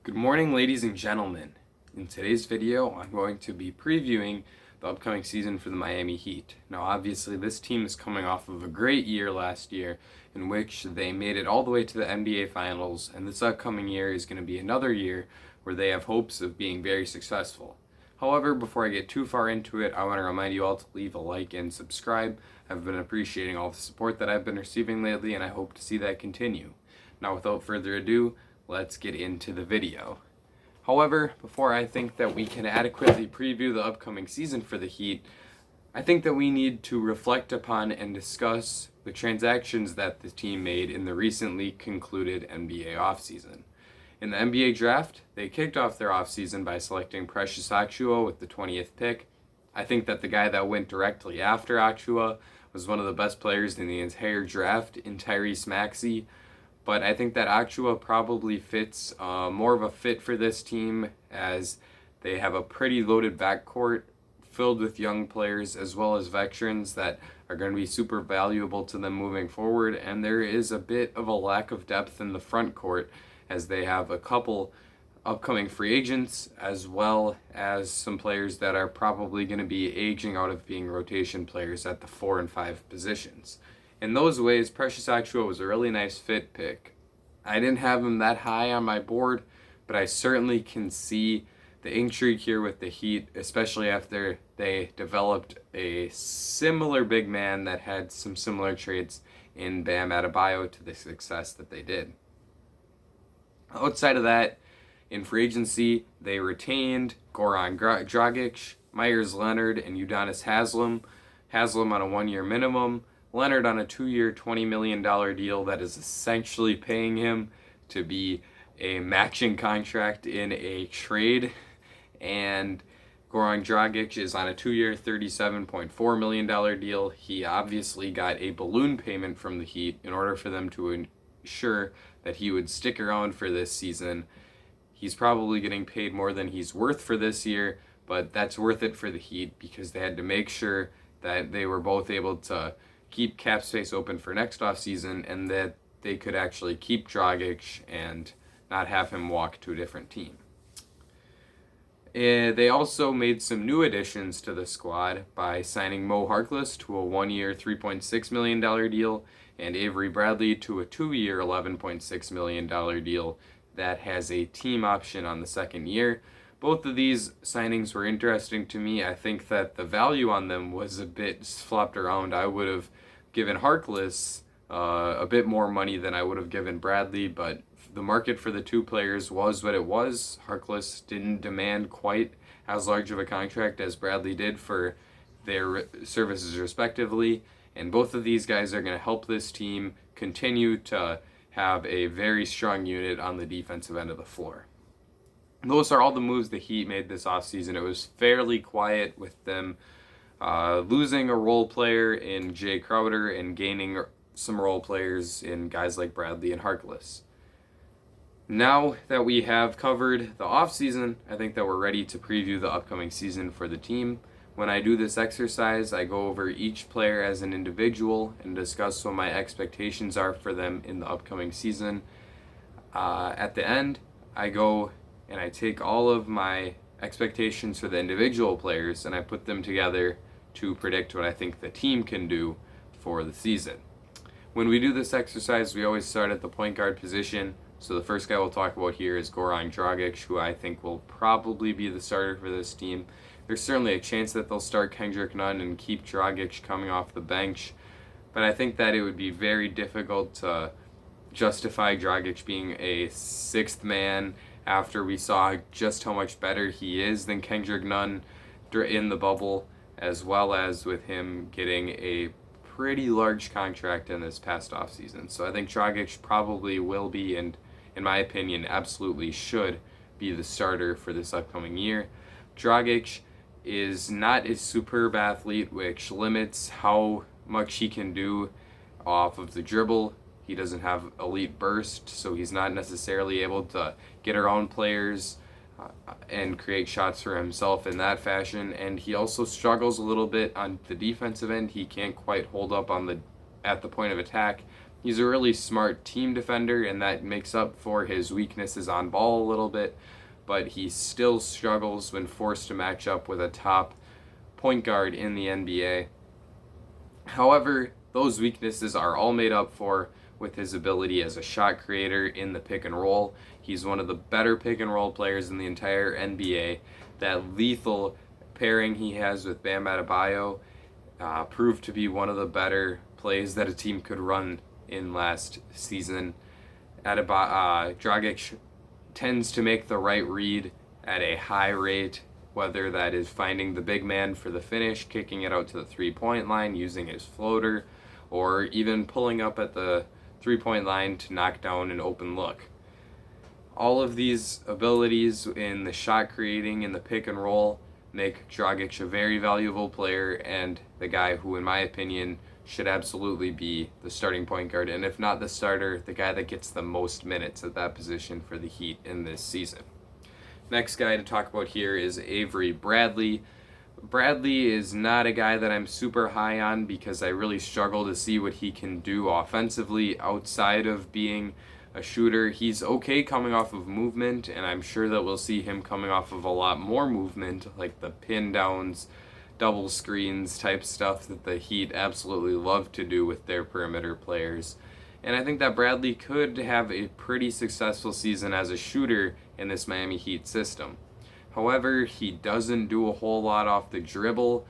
Good morning, ladies and gentlemen. In today's video, I'm going to be previewing the upcoming season for the Miami Heat. Now, obviously, this team is coming off of a great year last year in which they made it all the way to the NBA Finals, and this upcoming year is going to be another year where they have hopes of being very successful. However, before I get too far into it, I want to remind you all to leave a like and subscribe. I've been appreciating all the support that I've been receiving lately, and I hope to see that continue. Now, without further ado, let's get into the video. However, before I think that we can adequately preview the upcoming season for the Heat, I think that we need to reflect upon and discuss the transactions that the team made in the recently concluded NBA offseason. In the NBA draft, they kicked off their offseason by selecting Precious Achiuwa with the 20th pick. I think that the guy that went directly after Achiuwa was one of the best players in the entire draft in Tyrese Maxey. But I think that Achiuwa probably fits more of a fit for this team, as they have a pretty loaded backcourt filled with young players as well as veterans that are going to be super valuable to them moving forward. And there is a bit of a lack of depth in the front court, as they have a couple upcoming free agents as well as some players that are probably going to be aging out of being rotation players at the 4 and 5 positions. In those ways, Precious Achiuwa was a really nice fit pick. I didn't have him that high on my board, but I certainly can see the intrigue here with the Heat, especially after they developed a similar big man that had some similar traits in Bam Adebayo to the success that they did. Outside of that, in free agency, they retained Goran Dragach, Meyers Leonard, and Eudonis Haslam. Haslam on a 1-year minimum, Leonard on a 2-year, $20 million deal that is essentially paying him to be a matching contract in a trade. And Goran Dragach is on a 2-year, $37.4 million deal. He obviously got a balloon payment from the Heat in order for them to ensure that he would stick around for this season. He's probably getting paid more than he's worth for this year, but that's worth it for the Heat because they had to make sure that they were both able to keep cap space open for next offseason and that they could actually keep Dragach and not have him walk to a different team. They also made some new additions to the squad by signing Harkless to a 1-year, $3.6 million deal and Avery Bradley to a 2-year, $11.6 million deal that has a team option on the second year. Both of these signings were interesting to me. I think that the value on them was a bit flopped around. I would have given Harkless a bit more money than I would have given Bradley, but the market for the two players was what it was. Harkless didn't demand quite as large of a contract as Bradley did for their services respectively, and both of these guys are going to help this team continue to have a very strong unit on the defensive end of the floor. Those are all the moves the Heat made this offseason. It was fairly quiet with them losing a role player in Jay Crowder and gaining some role players in guys like Bradley and Harkless. Now that we have covered the offseason, I think that we're ready to preview the upcoming season for the team. When I do this exercise, I go over each player as an individual and discuss what my expectations are for them in the upcoming season. At the end, I go and I take all of my expectations for the individual players and I put them together to predict what I think the team can do for the season. When we do this exercise, we always start at the point guard position. So the first guy we'll talk about here is Goran Dragach, who I think will probably be the starter for this team. There's certainly a chance that they'll start Kendrick Nunn and keep Dragach coming off the bench, but I think that it would be very difficult to justify Dragach being a sixth man after we saw just how much better he is than Kendrick Nunn in the bubble, as well as with him getting a pretty large contract in this past offseason. So I think Dragach probably will be, and in my opinion, absolutely should be the starter for this upcoming year. Dragach is not a superb athlete, which limits how much he can do off of the dribble. He doesn't have elite burst, so he's not necessarily able to get around players and create shots for himself in that fashion. And he also struggles a little bit on the defensive end. He can't quite hold up at the point of attack He's a really smart team defender, and that makes up for his weaknesses on ball a little bit, but he still struggles when forced to match up with a top point guard in the NBA. However, those weaknesses are all made up for with his ability as a shot creator in the pick and roll. He's one of the better pick and roll players in the entire NBA. That lethal pairing he has with Bam Adebayo proved to be one of the better plays that a team could run in last season. Dragach tends to make the right read at a high rate, whether that is finding the big man for the finish, kicking it out to the three-point line, using his floater, or even pulling up at the three-point line to knock down an open look. All of these abilities in the shot creating and the pick and roll make Dragach a very valuable player and the guy who, in my opinion, should absolutely be the starting point guard, and if not the starter, the guy that gets the most minutes at that position for the Heat in this season. Next guy to talk about here is Avery Bradley. Bradley is not a guy that I'm super high on because I really struggle to see what he can do offensively outside of being a shooter. He's okay coming off of movement, and I'm sure that we'll see him coming off of a lot more movement, like the pin downs, double screens type stuff that the Heat absolutely love to do with their perimeter players. And I think that Bradley could have a pretty successful season as a shooter in this Miami Heat system. However, he doesn't do a whole lot off the dribble,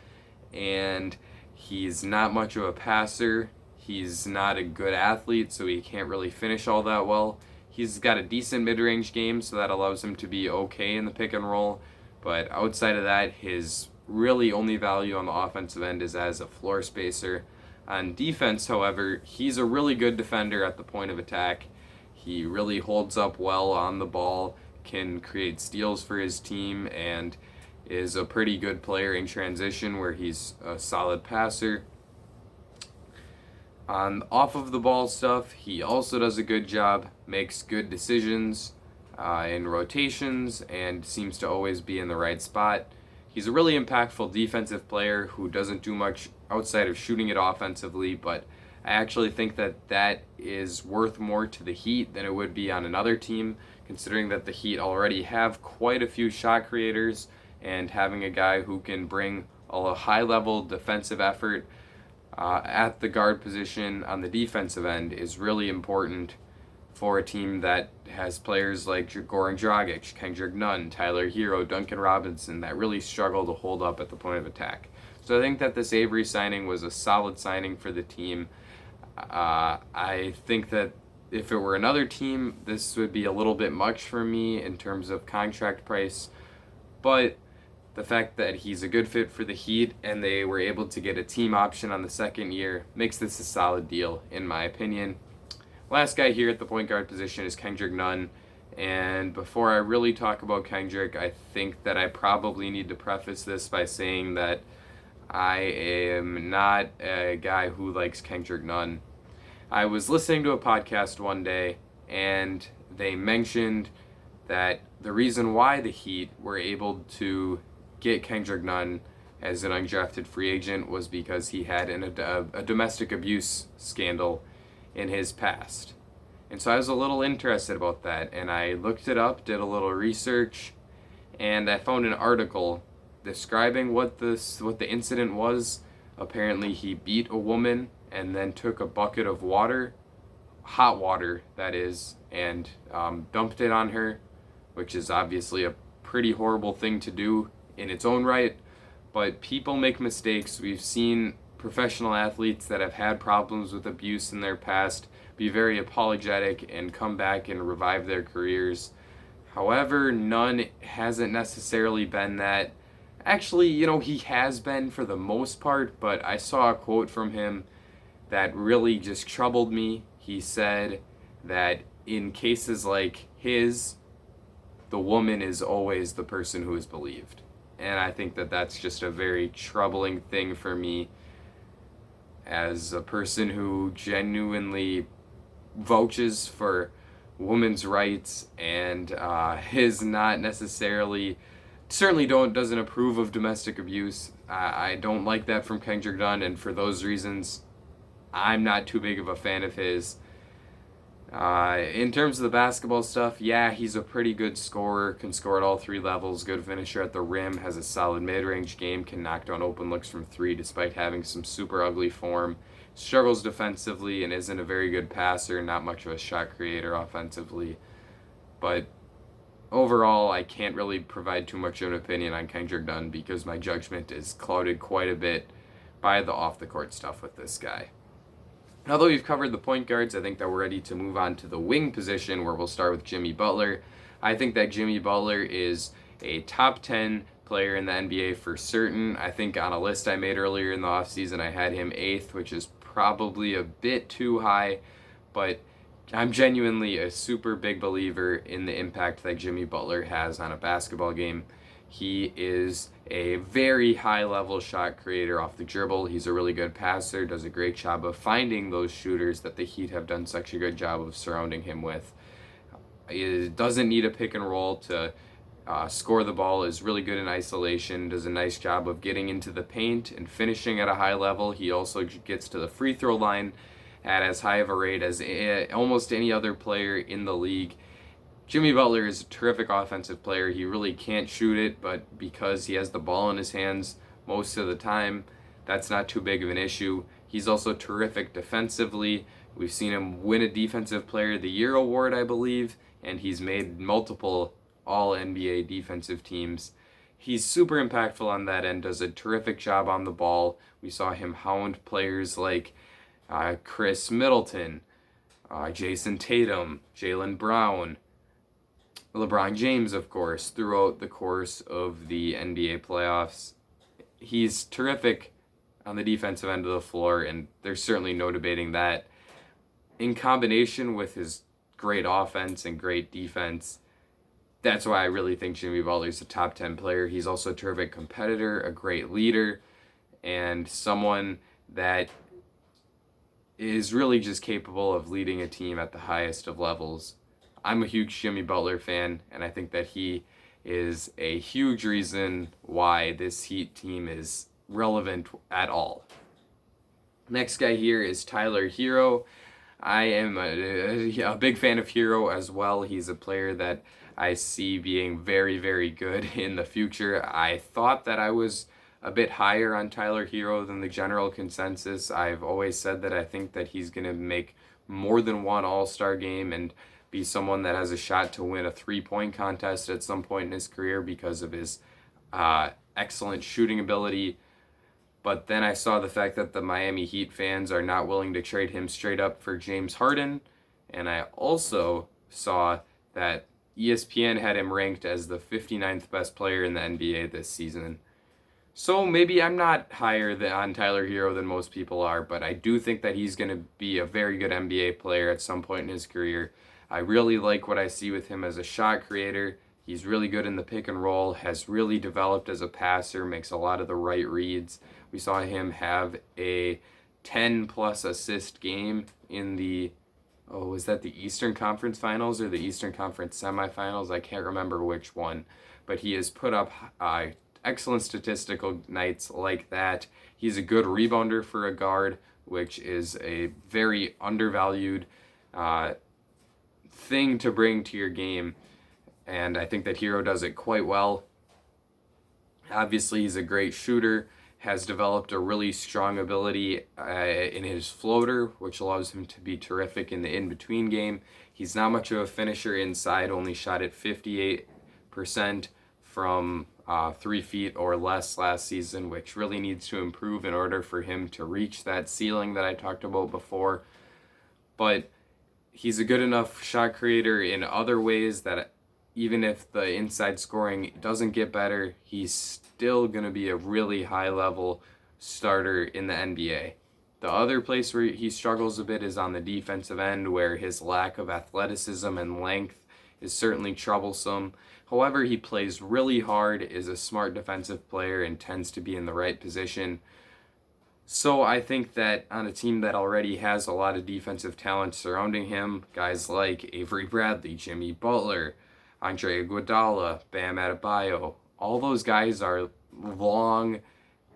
and he's not much of a passer. He's not a good athlete, so he can't really finish all that well. He's got a decent mid-range game, so that allows him to be okay in the pick and roll. But outside of that, his really only value on the offensive end is as a floor spacer. On defense, however, he's a really good defender at the point of attack. He really holds up well on the ball, can create steals for his team, and is a pretty good player in transition where he's a solid passer. On off of the ball stuff, he also does a good job, makes good decisions in rotations, and seems to always be in the right spot. He's a really impactful defensive player who doesn't do much outside of shooting it offensively, but I actually think that that is worth more to the Heat than it would be on another team, considering that the Heat already have quite a few shot creators, and having a guy who can bring a high-level defensive effort at the guard position on the defensive end is really important for a team that has players like Goran Dragach, Kendrick Nunn, Tyler Hero, Duncan Robinson that really struggle to hold up at the point of attack. So I think that this Avery signing was a solid signing for the team. I think that if it were another team, this would be a little bit much for me in terms of contract price, but the fact that he's a good fit for the Heat and they were able to get a team option on the second year makes this a solid deal, in my opinion. Last guy here at the point guard position is Kendrick Nunn, and before I really talk about Kendrick, I think that I probably need to preface this by saying that I am not a guy who likes Kendrick Nunn. I was listening to a podcast one day, and they mentioned that the reason why the Heat were able to get Kendrick Nunn as an undrafted free agent was because he had a domestic abuse scandal in his past. And so I was a little interested about that, and I looked it up, did a little research, and I found an article describing what the incident was. Apparently he beat a woman and then took a bucket of water, hot water that is, and dumped it on her, which is obviously a pretty horrible thing to do in its own right, but people make mistakes. We've seen professional athletes that have had problems with abuse in their past be very apologetic and come back and revive their careers. However, Nunn hasn't necessarily been that. Actually, he has been for the most part, but I saw a quote from him that really just troubled me. He said that in cases like his, the woman is always the person who is believed. And I think that that's just a very troubling thing for me as a person who genuinely vouches for women's rights and is not necessarily, certainly doesn't approve of domestic abuse. I don't like that from Kendrick Nunn, and for those reasons, I'm not too big of a fan of his. In terms of the basketball stuff, yeah, he's a pretty good scorer, can score at all three levels, good finisher at the rim, has a solid mid-range game, can knock down open looks from three despite having some super ugly form, struggles defensively and isn't a very good passer, not much of a shot creator offensively. But overall, I can't really provide too much of an opinion on Kendrick Nunn because my judgment is clouded quite a bit by the off-the-court stuff with this guy. Although we've covered the point guards, I think that we're ready to move on to the wing position where we'll start with Jimmy Butler. I think that Jimmy Butler is a top 10 player in the NBA for certain. I think on a list I made earlier in the offseason, I had him 8th, which is probably a bit too high, but I'm genuinely a super big believer in the impact that Jimmy Butler has on a basketball game. He is a very high-level shot creator off the dribble. He's a really good passer, does a great job of finding those shooters that the Heat have done such a good job of surrounding him with. He doesn't need a pick and roll to score the ball, is really good in isolation, does a nice job of getting into the paint and finishing at a high level. He also gets to the free throw line at as high of a rate as almost any other player in the league. Jimmy Butler is a terrific offensive player. He really can't shoot it, but because he has the ball in his hands most of the time, that's not too big of an issue. He's also terrific defensively. We've seen him win a Defensive Player of the Year award, I believe, and he's made multiple All-NBA defensive teams. He's super impactful on that end, does a terrific job on the ball. We saw him hound players like Chris Middleton, Jayson Tatum, Jaylen Brown, LeBron James, of course, throughout the course of the NBA playoffs. He's terrific on the defensive end of the floor, and there's certainly no debating that. In combination with his great offense and great defense, that's why I really think Jimmy Butler's a top 10 player. He's also a terrific competitor, a great leader, and someone that is really just capable of leading a team at the highest of levels. I'm a huge Jimmy Butler fan, and I think that he is a huge reason why this Heat team is relevant at all. Next guy here is Tyler Herro. I am a big fan of Herro as well. He's a player that I see being very, very good in the future. I thought that I was a bit higher on Tyler Herro than the general consensus. I've always said that I think that he's going to make more than one All-Star game and be someone that has a shot to win a three-point contest at some point in his career because of his excellent shooting ability. But then I saw the fact that the Miami Heat fans are not willing to trade him straight up for James Harden. And I also saw that ESPN had him ranked as the 59th best player in the NBA this season. So maybe I'm not higher on Tyler Herro than most people are, but I do think that he's going to be a very good NBA player at some point in his career. I really like what I see with him as a shot creator. He's really good in the pick and roll, has really developed as a passer, makes a lot of the right reads. We saw him have a 10-plus assist game in the, was that the Eastern Conference Finals or the Eastern Conference Semifinals? I can't remember which one. But he has put up excellent statistical nights like that. He's a good rebounder for a guard, which is a very undervalued thing to bring to your game, and I think that Herro does it quite well. Obviously, he's a great shooter, has developed a really strong ability in his floater, which allows him to be terrific in the in-between game. He's not much of a finisher inside, only shot at 58% from 3 feet or less last season, which really needs to improve in order for him to reach that ceiling that I talked about before. But he's a good enough shot creator in other ways that even if the inside scoring doesn't get better, he's still going to be a really high-level starter in the NBA. The other place where he struggles a bit is on the defensive end, where his lack of athleticism and length is certainly troublesome. However, he plays really hard, is a smart defensive player, and tends to be in the right position. So I think that on a team that already has a lot of defensive talent surrounding him, guys like Avery Bradley, Jimmy Butler, Andre Iguodala, Bam Adebayo, all those guys are long,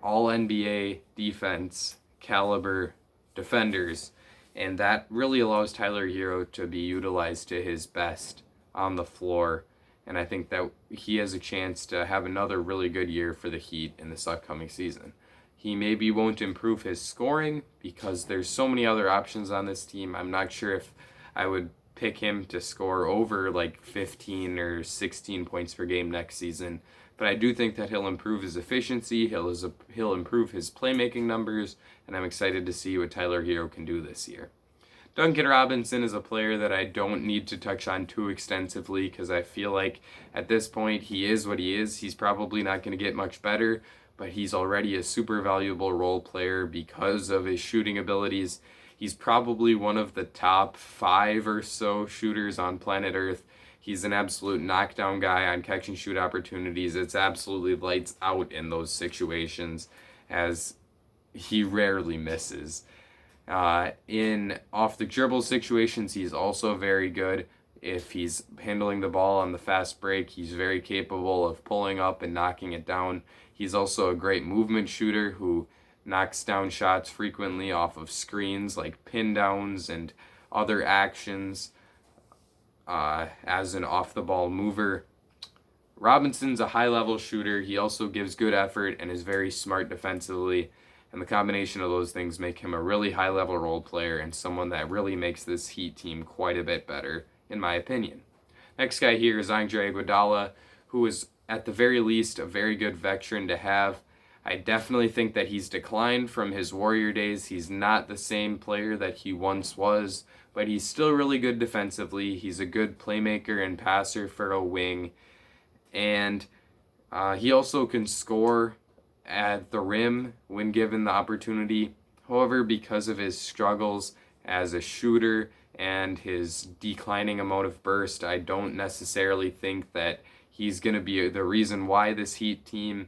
all-NBA defense caliber defenders. and that really allows Tyler Hero to be utilized to his best on the floor. And I think that he has a chance to have another really good year for the Heat in this upcoming season. He maybe won't improve his scoring because there's so many other options on this team. I'm not sure if I would pick him to score over like 15 or 16 points per game next season. But I do think that he'll improve his efficiency, he'll improve his playmaking numbers, and I'm excited to see what Tyler Hero can do this year. Duncan Robinson is a player that I don't need to touch on too extensively because I feel like at this point he is what he is. He's probably not going to get much better, but he's already a super valuable role player because of his shooting abilities. He's probably one of the top 5 or so shooters on planet Earth. He's an absolute knockdown guy on catch and shoot opportunities. It's absolutely lights out in those situations as he rarely misses. In off the dribble situations, he's also very good. If he's handling the ball on the fast break, he's very capable of pulling up and knocking it down. He's also a great movement shooter who knocks down shots frequently off of screens like pin downs and other actions as an off-the-ball mover. Robinson's a high-level shooter. He also gives good effort and is very smart defensively. And the combination of those things make him a really high-level role player and someone that really makes this Heat team quite a bit better, in my opinion. Next guy here is Andre Iguodala, who is at the very least a very good veteran to have. I definitely think that he's declined from his Warrior days. He's not the same player that he once was, but he's still really good defensively. He's a good playmaker and passer for a wing, and he also can score at the rim when given the opportunity. However, because of his struggles as a shooter and his declining amount of burst, I don't necessarily think that he's going to be the reason why this Heat team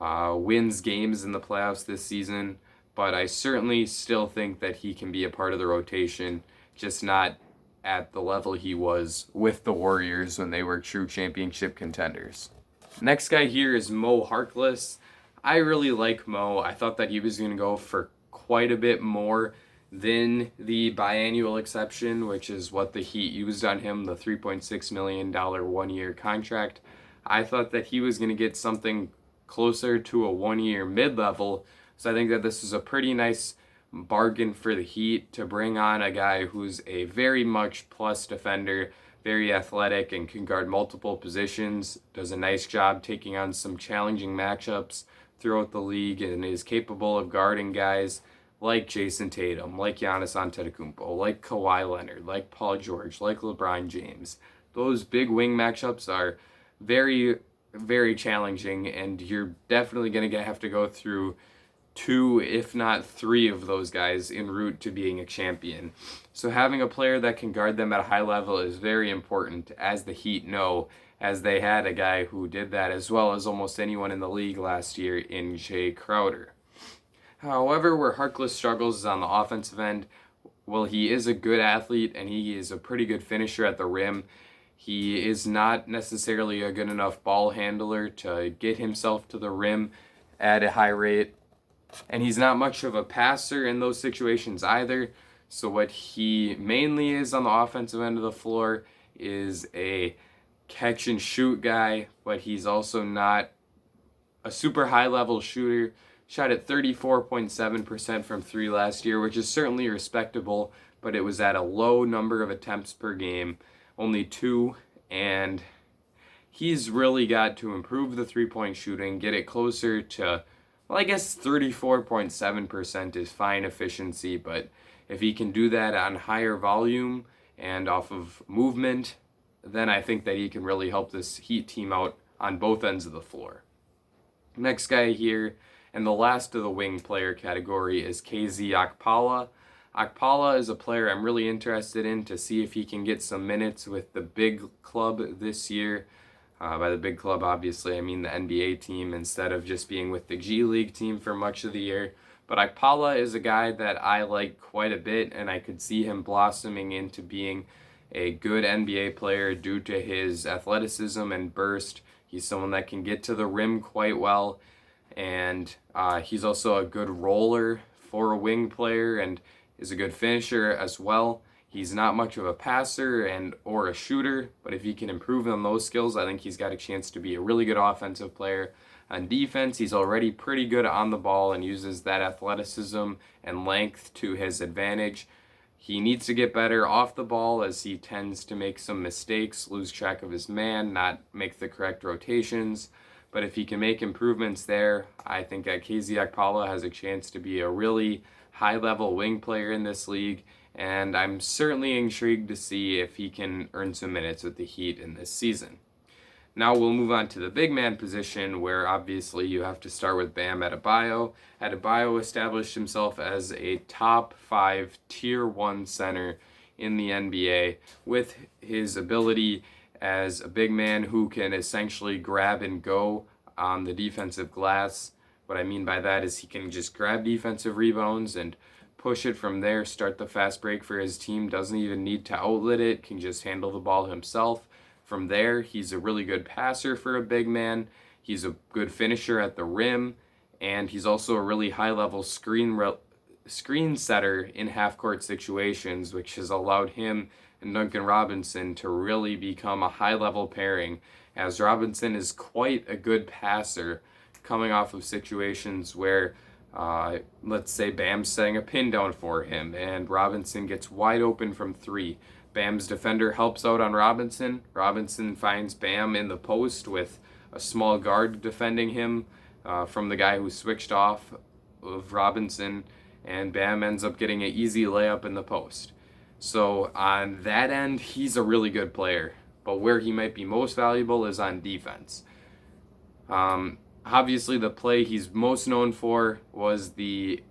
wins games in the playoffs this season, but I certainly still think that he can be a part of the rotation, just not at the level he was with the Warriors when they were true championship contenders. Next guy here is Mo Harkless. I really like Mo. I thought that he was going to go for quite a bit more than the biannual exception, which is what the Heat used on him, the $3.6 million one-year contract. I thought that he was going to get something closer to a one-year mid-level, so I think that this is a pretty nice bargain for the Heat to bring on a guy who's a very much plus defender, very athletic, and can guard multiple positions, does a nice job taking on some challenging matchups throughout the league, and is capable of guarding guys like Jayson Tatum, like Giannis Antetokounmpo, like Kawhi Leonard, like Paul George, like LeBron James. Those big wing matchups are very, very challenging, and you're definitely going to have to go through 2, if not 3 of those guys en route to being a champion. So having a player that can guard them at a high level is very important, as the Heat know, as they had a guy who did that as well as almost anyone in the league last year in Jay Crowder. However, where Harkless struggles is on the offensive end. Well, he is a good athlete and he is a pretty good finisher at the rim. He is not necessarily a good enough ball handler to get himself to the rim at a high rate. And he's not much of a passer in those situations either. So what he mainly is on the offensive end of the floor is a catch and shoot guy, but he's also not a super high level shooter. Shot at 34.7% from 3 last year, which is certainly respectable, but it was at a low number of attempts per game, only 2, and he's really got to improve the 3-point shooting, get it closer to, well, I guess 34.7% is fine efficiency, but if he can do that on higher volume and off of movement, then I think that he can really help this Heat team out on both ends of the floor. Next guy here, and the last of the wing player category, is KZ Akpala. Akpala is a player I'm really interested in to see if he can get some minutes with the big club this year. By the big club, obviously, I mean the NBA team instead of just being with the G League team for much of the year. But Akpala is a guy that I like quite a bit, and I could see him blossoming into being a good NBA player due to his athleticism and burst. He's someone that can get to the rim quite well, and he's also a good roller for a wing player, and is a good finisher as well. He's not much of a passer or a shooter, but if he can improve on those skills, I think he's got a chance to be a really good offensive player. On defense, he's already pretty good on the ball and uses that athleticism and length to his advantage. He needs to get better off the ball as he tends to make some mistakes, lose track of his man, not make the correct rotations. But if he can make improvements there, I think that KZ Akpala has a chance to be a really high-level wing player in this league, and I'm certainly intrigued to see if he can earn some minutes with the Heat in this season. Now we'll move on to the big man position, where obviously you have to start with Bam Adebayo. Adebayo established himself as a top 5 tier 1 center in the NBA with his ability as a big man who can essentially grab and go on the defensive glass. What I mean by that is he can just grab defensive rebounds and push it from there, start the fast break for his team, doesn't even need to outlet it, can just handle the ball himself. From there, he's a really good passer for a big man, he's a good finisher at the rim, and he's also a really high-level screen setter in half-court situations, which has allowed him and Duncan Robinson to really become a high-level pairing, as Robinson is quite a good passer coming off of situations where, let's say Bam's setting a pin down for him and Robinson gets wide open from 3. Bam's defender helps out on Robinson. Robinson finds Bam in the post with a small guard defending him from the guy who switched off of Robinson, and Bam ends up getting an easy layup in the post. So on that end, he's a really good player, but where he might be most valuable is on defense. Obviously, the play he's most known for was the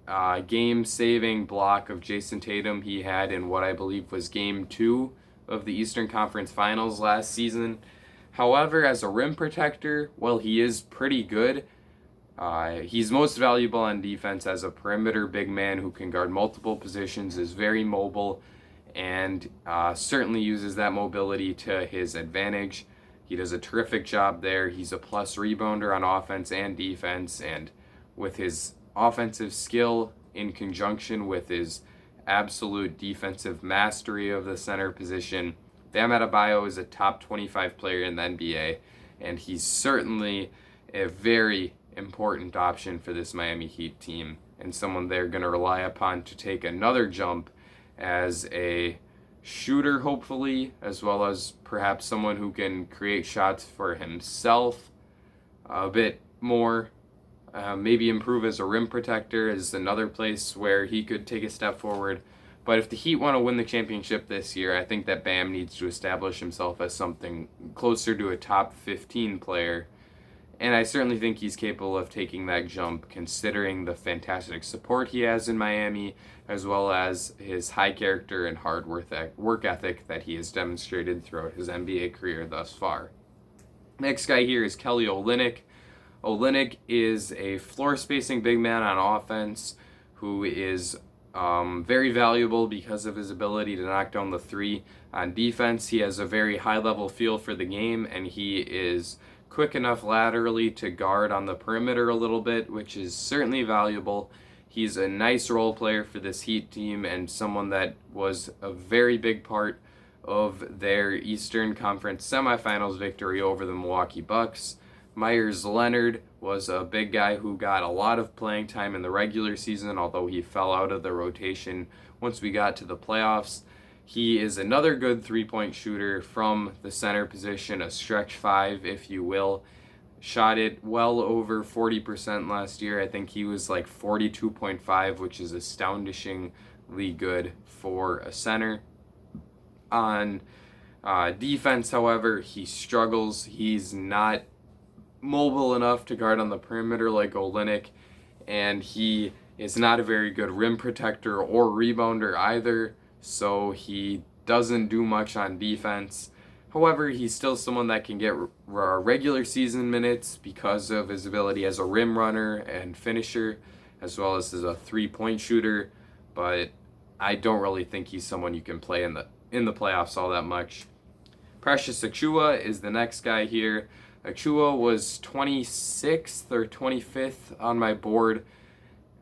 game-saving block of Jayson Tatum he had in what I believe was Game 2 of the Eastern Conference Finals last season. However, as a rim protector, well, he is pretty good. He's most valuable on defense as a perimeter big man who can guard multiple positions, is very mobile, and certainly uses that mobility to his advantage. He does a terrific job there. He's a plus rebounder on offense and defense, and with his offensive skill in conjunction with his absolute defensive mastery of the center position, Bam Adebayo is a top 25 player in the NBA, and he's certainly a very important option for this Miami Heat team, and someone they're going to rely upon to take another jump as a shooter, hopefully, as well as perhaps someone who can create shots for himself a bit more. Maybe improve as a rim protector is another place where he could take a step forward. But if the Heat want to win the championship this year, I think that Bam needs to establish himself as something closer to a top 15 player. And I certainly think he's capable of taking that jump, considering the fantastic support he has in Miami, as well as his high character and hard work ethic that he has demonstrated throughout his NBA career thus far. Next guy here is Kelly Olynyk. Olynyk is a floor-spacing big man on offense who is very valuable because of his ability to knock down the 3. On defense, he has a very high-level feel for the game, and he is quick enough laterally to guard on the perimeter a little bit, which is certainly valuable. He's a nice role player for this Heat team and someone that was a very big part of their Eastern Conference semifinals victory over the Milwaukee Bucks. Meyers Leonard was a big guy who got a lot of playing time in the regular season, although he fell out of the rotation once we got to the playoffs. He is another good three-point shooter from the center position, a stretch 5, if you will. Shot it well over 40% last year. I think he was like 42.5, which is astoundingly good for a center. On defense, however, he struggles. He's not mobile enough to guard on the perimeter like Olynyk, and he is not a very good rim protector or rebounder either, so he doesn't do much on defense. However, he's still someone that can get regular season minutes because of his ability as a rim runner and finisher, as well as a three-point shooter, but I don't really think he's someone you can play in the playoffs all that much. Precious Achiuwa is the next guy here. Achiuwa was 26th or 25th on my board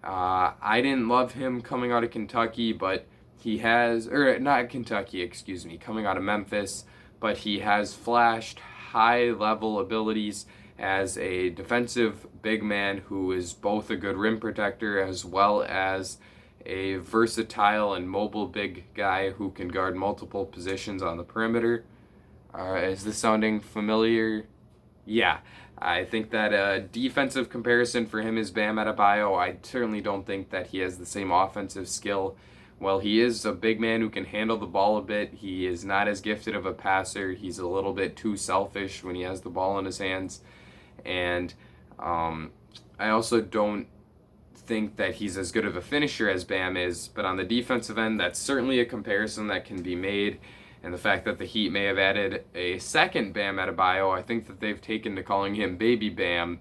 I didn't love him coming out of Kentucky, but he has, or not Kentucky, excuse me, coming out of Memphis, but he has flashed high level abilities as a defensive big man who is both a good rim protector as well as a versatile and mobile big guy who can guard multiple positions on the perimeter. Is this sounding familiar? Yeah, I think that a defensive comparison for him is Bam Adebayo. I certainly don't think that he has the same offensive skill. While he is a big man who can handle the ball a bit, he is not as gifted of a passer. He's a little bit too selfish when he has the ball in his hands. And I also don't think that he's as good of a finisher as Bam is. But on the defensive end, that's certainly a comparison that can be made. And the fact that the Heat may have added a second Bam Adebayo, I think that they've taken to calling him Baby Bam,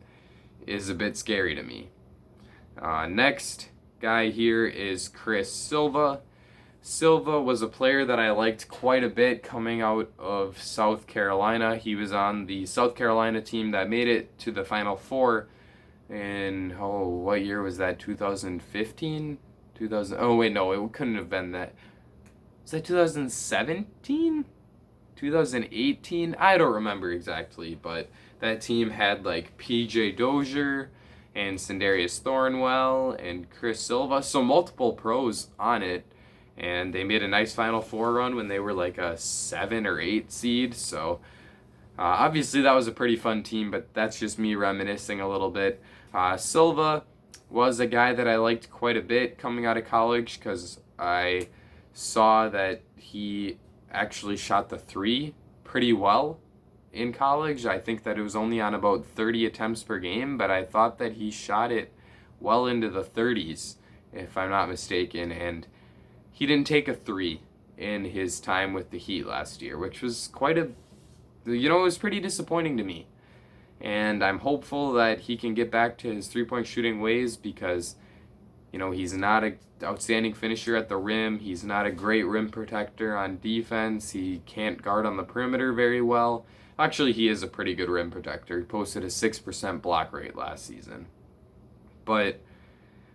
is a bit scary to me. Next guy here is Chris Silva. Silva was a player that I liked quite a bit coming out of South Carolina. He was on the South Carolina team that made it to the Final Four in, what year was that? 2015? Oh, wait, no, it couldn't have been that. Was that 2017? 2018? I don't remember exactly, but that team had like PJ Dozier and Sindarius Thornwell and Chris Silva, so multiple pros on it, and they made a nice Final Four run when they were like a 7 or 8 seed, so obviously that was a pretty fun team, but that's just me reminiscing a little bit. Silva was a guy that I liked quite a bit coming out of college because I saw that he actually shot the three pretty well in college. I think that it was only on about 30 attempts per game, but I thought that he shot it well into the 30s, if I'm not mistaken, and he didn't take a three in his time with the Heat last year, which was it was pretty disappointing to me. And I'm hopeful that he can get back to his three-point shooting ways because, he's not an outstanding finisher at the rim. He's not a great rim protector on defense. He can't guard on the perimeter very well. Actually, he is a pretty good rim protector. He posted a 6% block rate last season. But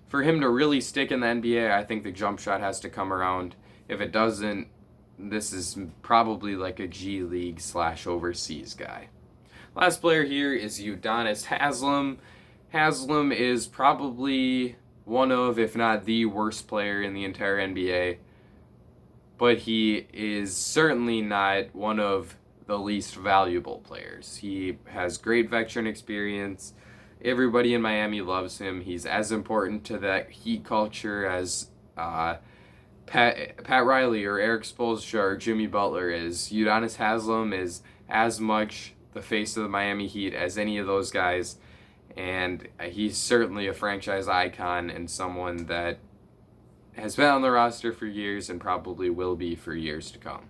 for him to really stick in the NBA, I think the jump shot has to come around. If it doesn't, this is probably like a G League / overseas guy. Last player here is Eudonis Haslam. Haslam is probably one of, if not the worst player in the entire NBA, but he is certainly not one of the least valuable players. He has great veteran experience. Everybody in Miami loves him. He's as important to that Heat culture as Pat Riley or Eric Spoelstra or Jimmy Butler is. Eudonis Haslam is as much the face of the Miami Heat as any of those guys, and he's certainly a franchise icon and someone that has been on the roster for years and probably will be for years to come.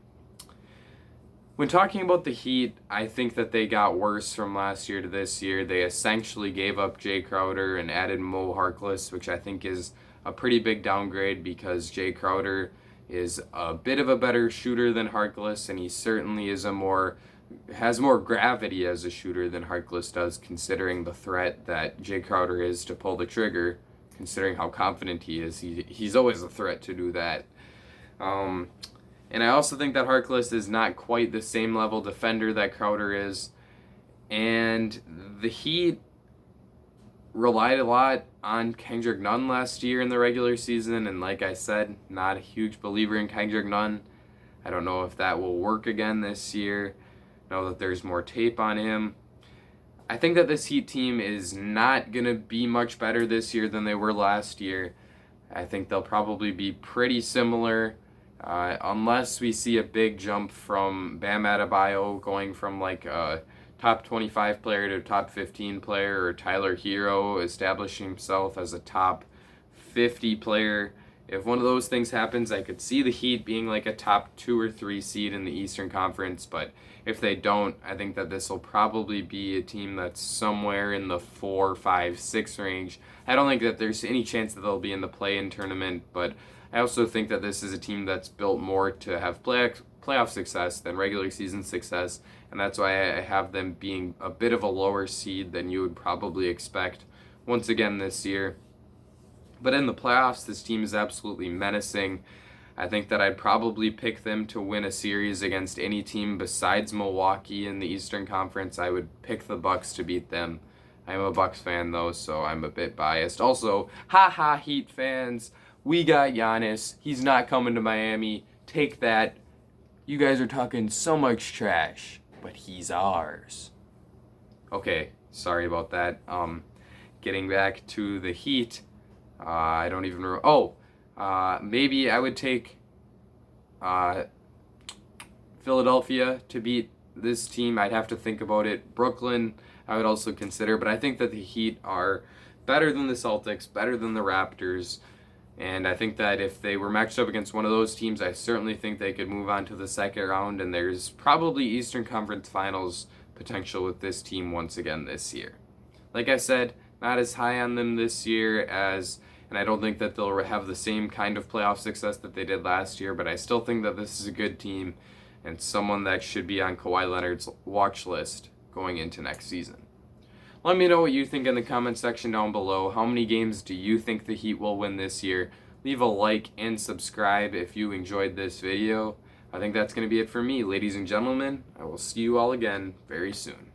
When talking about the Heat, I think that they got worse from last year to this year. They essentially gave up Jay Crowder and added Mo Harkless, which I think is a pretty big downgrade because Jay Crowder is a bit of a better shooter than Harkless, and he certainly is has more gravity as a shooter than Harkless does, considering the threat that Jay Crowder is to pull the trigger, considering how confident he is. He's always a threat to do that. And I also think that Harkless is not quite the same level defender that Crowder is. And the Heat relied a lot on Kendrick Nunn last year in the regular season, and like I said, not a huge believer in Kendrick Nunn. I don't know if that will work again this year. Know that there's more tape on him. I think that this Heat team is not going to be much better this year than they were last year. I think they'll probably be pretty similar, unless we see a big jump from Bam Adebayo going from like a top 25 player to a top 15 player, or Tyler Hero establishing himself as a top 50 player. If one of those things happens, I could see the Heat being like a top 2 or 3 seed in the Eastern Conference, but if they don't, I think that this will probably be a team that's somewhere in the 4, 5, 6 range. I don't think that there's any chance that they'll be in the play-in tournament, but I also think that this is a team that's built more to have playoff success than regular season success, and that's why I have them being a bit of a lower seed than you would probably expect once again this year. But in the playoffs, this team is absolutely menacing. I think that I'd probably pick them to win a series against any team besides Milwaukee in the Eastern Conference. I would pick the Bucks to beat them. I'm a Bucks fan though, so I'm a bit biased. Also, haha, Heat fans, we got Giannis. He's not coming to Miami. Take that. You guys are talking so much trash, but he's ours. Okay, sorry about that. Getting back to the Heat, I don't even remember. Maybe I would take Philadelphia to beat this team. I'd have to think about it. Brooklyn, I would also consider, but I think that the Heat are better than the Celtics, better than the Raptors, and I think that if they were matched up against one of those teams, I certainly think they could move on to the second round, and there's probably Eastern Conference Finals potential with this team once again this year. Like I said, not as high on them this year and I don't think that they'll have the same kind of playoff success that they did last year, but I still think that this is a good team and someone that should be on Kawhi Leonard's watch list going into next season. Let me know what you think in the comment section down below. How many games do you think the Heat will win this year? Leave a like and subscribe if you enjoyed this video. I think that's going to be it for me, ladies and gentlemen. I will see you all again very soon.